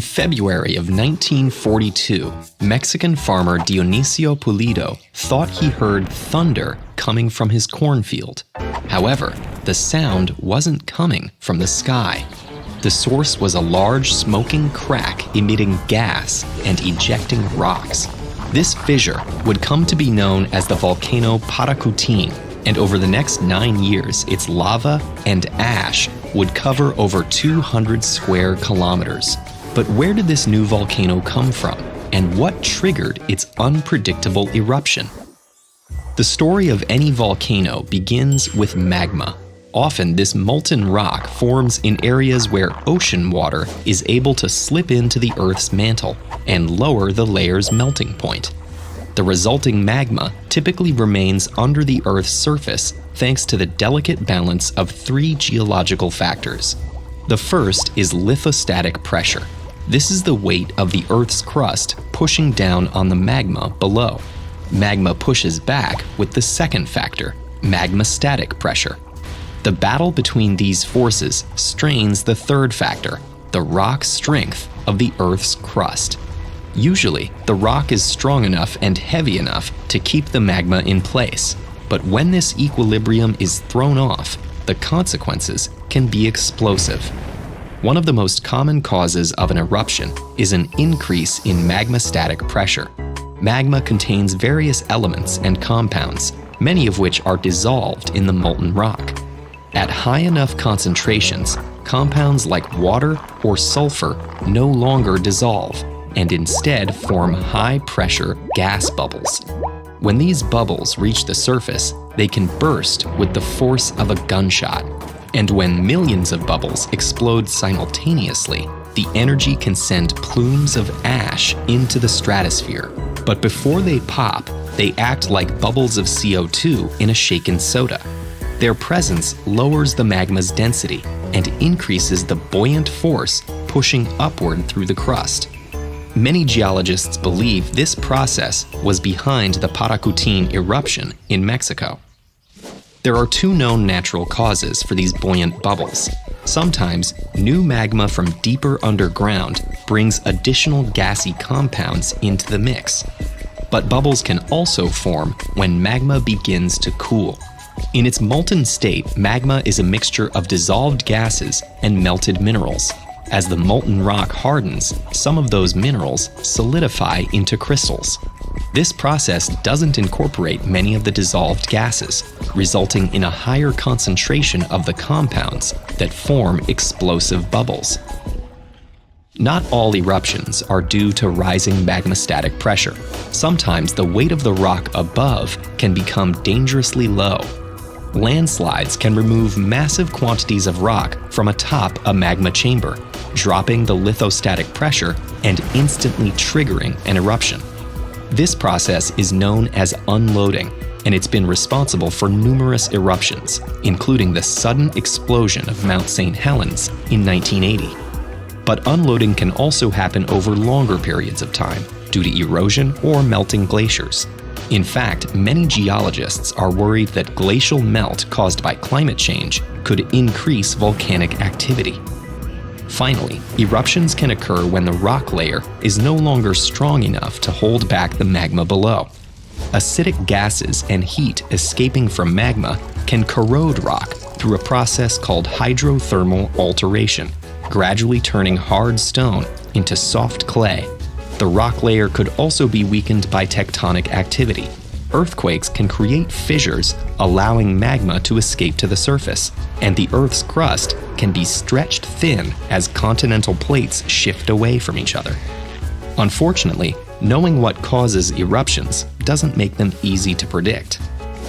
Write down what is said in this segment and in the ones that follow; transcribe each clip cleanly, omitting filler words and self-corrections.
February of 1942, Mexican farmer Dionisio Pulido thought he heard thunder coming from his cornfield. However, the sound wasn't coming from the sky. The source was a large smoking crack emitting gas and ejecting rocks. This fissure would come to be known as the volcano Paracutin, and over the next 9 years, its lava and ash would cover over 200 square kilometers. But where did this new volcano come from, and what triggered its unpredictable eruption? The story of any volcano begins with magma. Often, this molten rock forms in areas where ocean water is able to slip into the Earth's mantle and lower the layer's melting point. The resulting magma typically remains under the Earth's surface thanks to the delicate balance of 3 geological factors. The first is lithostatic pressure. This is the weight of the Earth's crust pushing down on the magma below. Magma pushes back with the second factor, magmastatic pressure. The battle between these forces strains the third factor, the rock strength of the Earth's crust. Usually, the rock is strong enough and heavy enough to keep the magma in place. But when this equilibrium is thrown off, the consequences can be explosive. One of the most common causes of an eruption is an increase in magmastatic pressure. Magma contains various elements and compounds, many of which are dissolved in the molten rock. At high enough concentrations, compounds like water or sulfur no longer dissolve and instead form high-pressure gas bubbles. When these bubbles reach the surface, they can burst with the force of a gunshot. And when millions of bubbles explode simultaneously, the energy can send plumes of ash into the stratosphere. But before they pop, they act like bubbles of CO2 in a shaken soda. Their presence lowers the magma's density and increases the buoyant force pushing upward through the crust. Many geologists believe this process was behind the Paracutin eruption in Mexico. There are 2 known natural causes for these buoyant bubbles. Sometimes, new magma from deeper underground brings additional gassy compounds into the mix. But bubbles can also form when magma begins to cool. In its molten state, magma is a mixture of dissolved gases and melted minerals. As the molten rock hardens, some of those minerals solidify into crystals. This process doesn't incorporate many of the dissolved gases, resulting in a higher concentration of the compounds that form explosive bubbles. Not all eruptions are due to rising magmastatic pressure. Sometimes the weight of the rock above can become dangerously low. Landslides can remove massive quantities of rock from atop a magma chamber, dropping the lithostatic pressure and instantly triggering an eruption. This process is known as unloading, and it's been responsible for numerous eruptions, including the sudden explosion of Mount St. Helens in 1980. But unloading can also happen over longer periods of time due to erosion or melting glaciers. In fact, many geologists are worried that glacial melt caused by climate change could increase volcanic activity. Finally, eruptions can occur when the rock layer is no longer strong enough to hold back the magma below. Acidic gases and heat escaping from magma can corrode rock through a process called hydrothermal alteration, gradually turning hard stone into soft clay. The rock layer could also be weakened by tectonic activity. Earthquakes can create fissures, allowing magma to escape to the surface, and the Earth's crust can be stretched thin as continental plates shift away from each other. Unfortunately, knowing what causes eruptions doesn't make them easy to predict.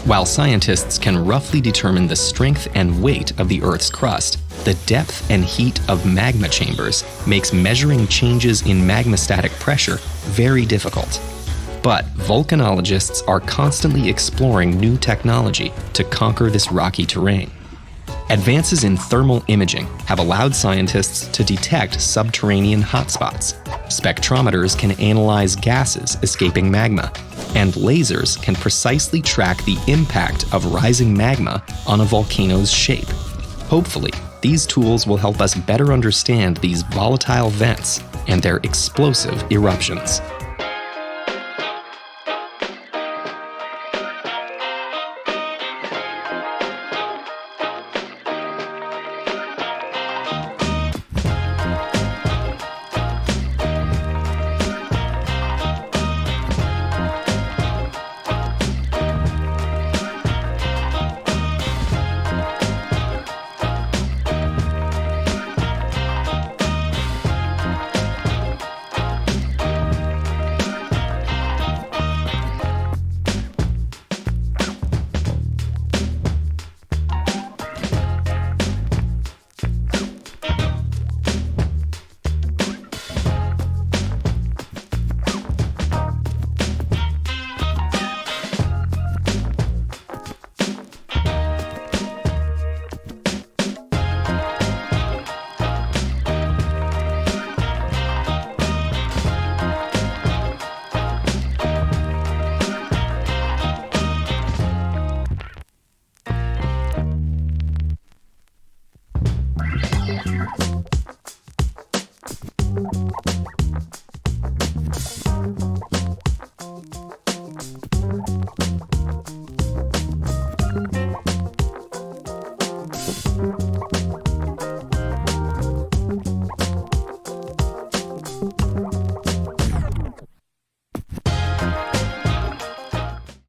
While scientists can roughly determine the strength and weight of the Earth's crust, the depth and heat of magma chambers makes measuring changes in magmastatic pressure very difficult. But volcanologists are constantly exploring new technology to conquer this rocky terrain. Advances in thermal imaging have allowed scientists to detect subterranean hotspots. Spectrometers can analyze gases escaping magma, and lasers can precisely track the impact of rising magma on a volcano's shape. Hopefully, These tools will help us better understand these volatile vents and their explosive eruptions.